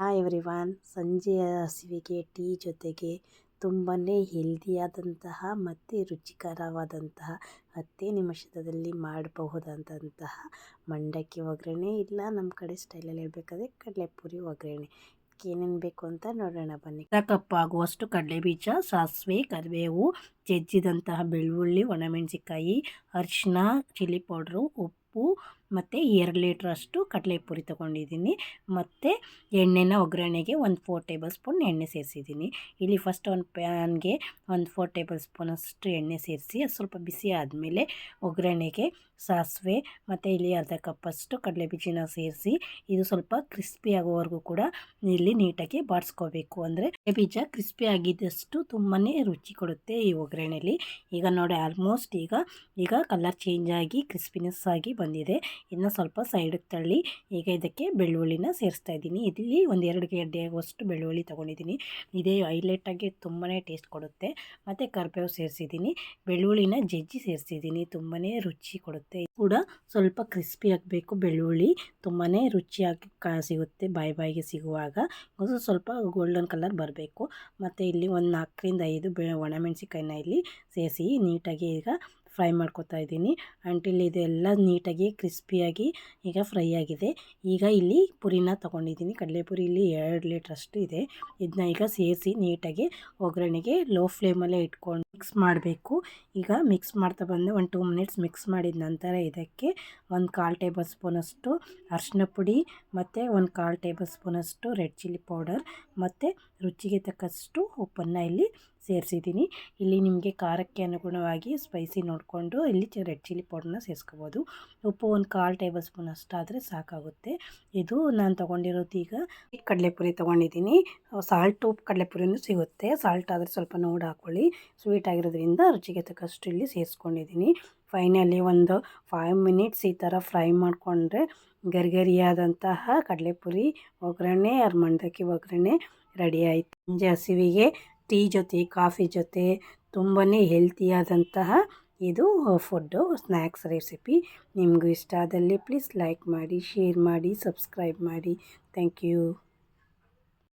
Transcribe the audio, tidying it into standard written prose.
Hi everyone. ಸಂಜೆಯ ಹಸಿವಿಗೆ tea ಜೊತೆಗೆ ತುಂಬಾ ಹೆಲ್ದಿಯಾದಂತಹ ಮತ್ತು ರುಚಿಕರವಾದಂತಹ 10 ನಿಮಿಷದಲ್ಲಿ ಮಾಡಬಹುದಾದಂತಹ ಮಂಡಕ್ಕಿ ಒಗ್ಗರಣೆ, ಇಲ್ಲ ನಮ್ಮ ಕಡೆ ಸ್ಟೈಲಲ್ಲಿ ಹೇಳ್ಬೇಕಾದ್ರೆ ಕಡಲೆಪುರಿ ಒಗ್ಗರಣೆ. ಏನೇನು ಬೇಕು ಅಂತ ನೋಡೋಣ ಬನ್ನಿ. ಅರ್ಧ ಕಪ್ ಆಗುವಷ್ಟು ಕಡಲೆಬೀಜ, ಸಾಸಿವೆ, ಕರಿಬೇವು, ಜಜ್ಜಿದಂತಹ ಬೆಳ್ಳುಳ್ಳಿ, ಒಣಮೆಣಸಿಕಾಯಿ, ಅರಿಶಿನ, ಚಿಲ್ಲಿ ಪೌಡ್ರು, ಉಪ್ಪು ಮತ್ತು 2 ಲೀಟ್ರಷ್ಟು ಕಡಲೆಪುರಿ ತೊಗೊಂಡಿದ್ದೀನಿ. ಮತ್ತು ಎಣ್ಣೆನ ಒಗ್ಗರಣೆಗೆ ಒಂದು 4 ಟೇಬಲ್ ಸ್ಪೂನ್ ಎಣ್ಣೆ ಸೇರಿಸಿದ್ದೀನಿ. ಇಲ್ಲಿ ಫಸ್ಟ್ ಒಂದು ಪ್ಯಾನ್ಗೆ ಒಂದು 4 ಟೇಬಲ್ ಸ್ಪೂನಷ್ಟು ಎಣ್ಣೆ ಸೇರಿಸಿ ಅದು ಸ್ವಲ್ಪ ಬಿಸಿ ಆದಮೇಲೆ ಒಗ್ಗರಣೆಗೆ ಸಾಸಿವೆ ಮತ್ತು ಇಲ್ಲಿ ಅರ್ಧ ಕಪ್ಪಷ್ಟು ಕಡಲೆಬೀಜನ ಸೇರಿಸಿ ಇದು ಸ್ವಲ್ಪ ಕ್ರಿಸ್ಪಿ ಆಗೋವರೆಗೂ ಕೂಡ ಇಲ್ಲಿ ನೀಟಾಗಿ ಬಾಡಿಸ್ಕೋಬೇಕು. ಅಂದರೆ ಬೀಜ ಕ್ರಿಸ್ಪಿ ಆಗಿದ್ದಷ್ಟು ತುಂಬಾ ರುಚಿ ಕೊಡುತ್ತೆ ಈ ಒಗ್ಗರಣೆಯಲ್ಲಿ. ಈಗ ನೋಡಿ ಆಲ್ಮೋಸ್ಟ್ ಈಗ ಕಲರ್ ಚೇಂಜ್ ಆಗಿ ಕ್ರಿಸ್ಪಿನೆಸ್ ಆಗಿ ಬಂದಿದೆ. ಇನ್ನು ಸ್ವಲ್ಪ ಸೈಡಿಗೆ ತಳ್ಳಿ ಈಗ ಇದಕ್ಕೆ ಬೆಳ್ಳುಳ್ಳಿನ ಸೇರಿಸ್ತಾ ಇದ್ದೀನಿ. ಇಲ್ಲಿ ಒಂದು 2 ಗೆಡ್ಡೆಯಾಗುವಷ್ಟು ಬೆಳ್ಳುಳ್ಳಿ ತೊಗೊಂಡಿದ್ದೀನಿ. ಇದೇ ಹೈಲೈಟಾಗಿ ತುಂಬಾ ಟೇಸ್ಟ್ ಕೊಡುತ್ತೆ. ಮತ್ತು ಕರಿಬೇವು ಸೇರಿಸಿದ್ದೀನಿ, ಬೆಳ್ಳುಳ್ಳಿನ ಜಜ್ಜಿ ಸೇರಿಸಿದ್ದೀನಿ, ತುಂಬಾ ರುಚಿ ಕೊಡುತ್ತೆ. ಕೂಡ ಸ್ವಲ್ಪ ಕ್ರಿಸ್ಪಿ ಆಗಬೇಕು. ಬೆಳ್ಳುಳ್ಳಿ ತುಂಬಾ ರುಚಿಯಾಗಿ ಸಿಗುತ್ತೆ ಬಾಯಿಗೆ ಸಿಗುವಾಗ. ಸ್ವಲ್ಪ ಗೋಲ್ಡನ್ ಕಲರ್ ಬರಬೇಕು. ಮತ್ತು ಇಲ್ಲಿ ಒಂದು 4ರಿಂದ 5 ಒಣಮೆಣಸಿಕಾಯಿನ ಇಲ್ಲಿ ಸೇರಿಸಿ ನೀಟಾಗಿ ಈಗ ಫ್ರೈ ಮಾಡ್ಕೊತಾ ಇದ್ದೀನಿ. ಅಂಟಿಲ್ ಇದೆಲ್ಲ ನೀಟಾಗಿ ಕ್ರಿಸ್ಪಿಯಾಗಿ ಈಗ ಫ್ರೈ ಆಗಿದೆ. ಈಗ ಇಲ್ಲಿ ಪುರಿನ ತೊಗೊಂಡಿದ್ದೀನಿ. ಕಡಲೆಪುರಿ ಇಲ್ಲಿ 2 ಲೀಟ್ರಷ್ಟು ಇದೆ. ಇದನ್ನ ಈಗ ಸೇರಿಸಿ ನೀಟಾಗಿ ಒಗ್ಗರಣೆಗೆ ಲೋ ಫ್ಲೇಮಲ್ಲೇ ಇಟ್ಕೊಂಡು ಮಿಕ್ಸ್ ಮಾಡಬೇಕು. ಈಗ ಮಿಕ್ಸ್ ಮಾಡ್ತಾ ಬಂದು ಒಂದು 2 ಮಿನಿಟ್ಸ್ ಮಿಕ್ಸ್ ಮಾಡಿದ ನಂತರ ಇದಕ್ಕೆ ಒಂದು 1/4 ಟೇಬಲ್ ಸ್ಪೂನಷ್ಟು ಅರಿಶಿನ ಪುಡಿ ಮತ್ತು ಒಂದು 1/4 ಟೇಬಲ್ ಸ್ಪೂನಷ್ಟು ರೆಡ್ ಚಿಲ್ಲಿ ಪೌಡರ್ ಮತ್ತು ರುಚಿಗೆ ತಕ್ಕಷ್ಟು ಉಪ್ಪನ್ನು ಇಲ್ಲಿ ಸೇರಿಸಿದ್ದೀನಿ. ಇಲ್ಲಿ ನಿಮಗೆ ಖಾರಕ್ಕೆ ಅನುಗುಣವಾಗಿ ಸ್ಪೈಸಿ ನೋಡಿಕೊಂಡು ಇಲ್ಲಿ ರೆಡ್ ಚಿಲ್ಲಿ ಪೌಡರ್ನ ಸೇರಿಸ್ಕೋಬೋದು. ಉಪ್ಪು ಒಂದು 1/4 ಟೇಬಲ್ ಸ್ಪೂನ್ ಅಷ್ಟಾದರೆ ಸಾಕಾಗುತ್ತೆ. ಇದು ನಾನು ತೊಗೊಂಡಿರೋದು ಈಗ ಕಡಲೆಪುರಿ ತೊಗೊಂಡಿದ್ದೀನಿ. ಸಾಲ್ಟು ಕಡಲೆಪುರಿನೂ ಸಿಗುತ್ತೆ. ಸಾಲ್ಟ್ ಆದರೆ ಸ್ವಲ್ಪ ನೋಡಿ ಹಾಕ್ಕೊಳ್ಳಿ. ಸ್ವೀಟ್ ಆಗಿರೋದ್ರಿಂದ ರುಚಿಗೆ ತಕ್ಕಷ್ಟು ಇಲ್ಲಿ ಸೇರಿಸ್ಕೊಂಡಿದ್ದೀನಿ. ಫೈನಲಿ ಒಂದು 5 ಮಿನಿಟ್ಸ್ ಈ ಥರ ಫ್ರೈ ಮಾಡಿಕೊಂಡ್ರೆ ಗರಿಗರಿಯಾದಂತಹ ಕಡಲೆಪುರಿ ಒಗ್ಗರಣೆ ಮಂಡಕ್ಕಿ ಒಗ್ಗರಣೆ ರೆಡಿ ಆಯಿತು. ಸಂಜೆ ಹಸಿವಿಗೆ ಟೀ ಜೊತೆ ಕಾಫಿ ಜೊತೆ ತುಂಬಾ ಹೆಲ್ತಿಯಾದಂತಹ ಇದು ಫುಡ್ಡು ಸ್ನ್ಯಾಕ್ಸ್ ರೆಸಿಪಿ. ನಿಮಗೂ ಇಷ್ಟ ಆದಲ್ಲಿ ಪ್ಲೀಸ್ ಲೈಕ್ ಮಾಡಿ, ಶೇರ್ ಮಾಡಿ, ಸಬ್ಸ್ಕ್ರೈಬ್ ಮಾಡಿ. Thank you.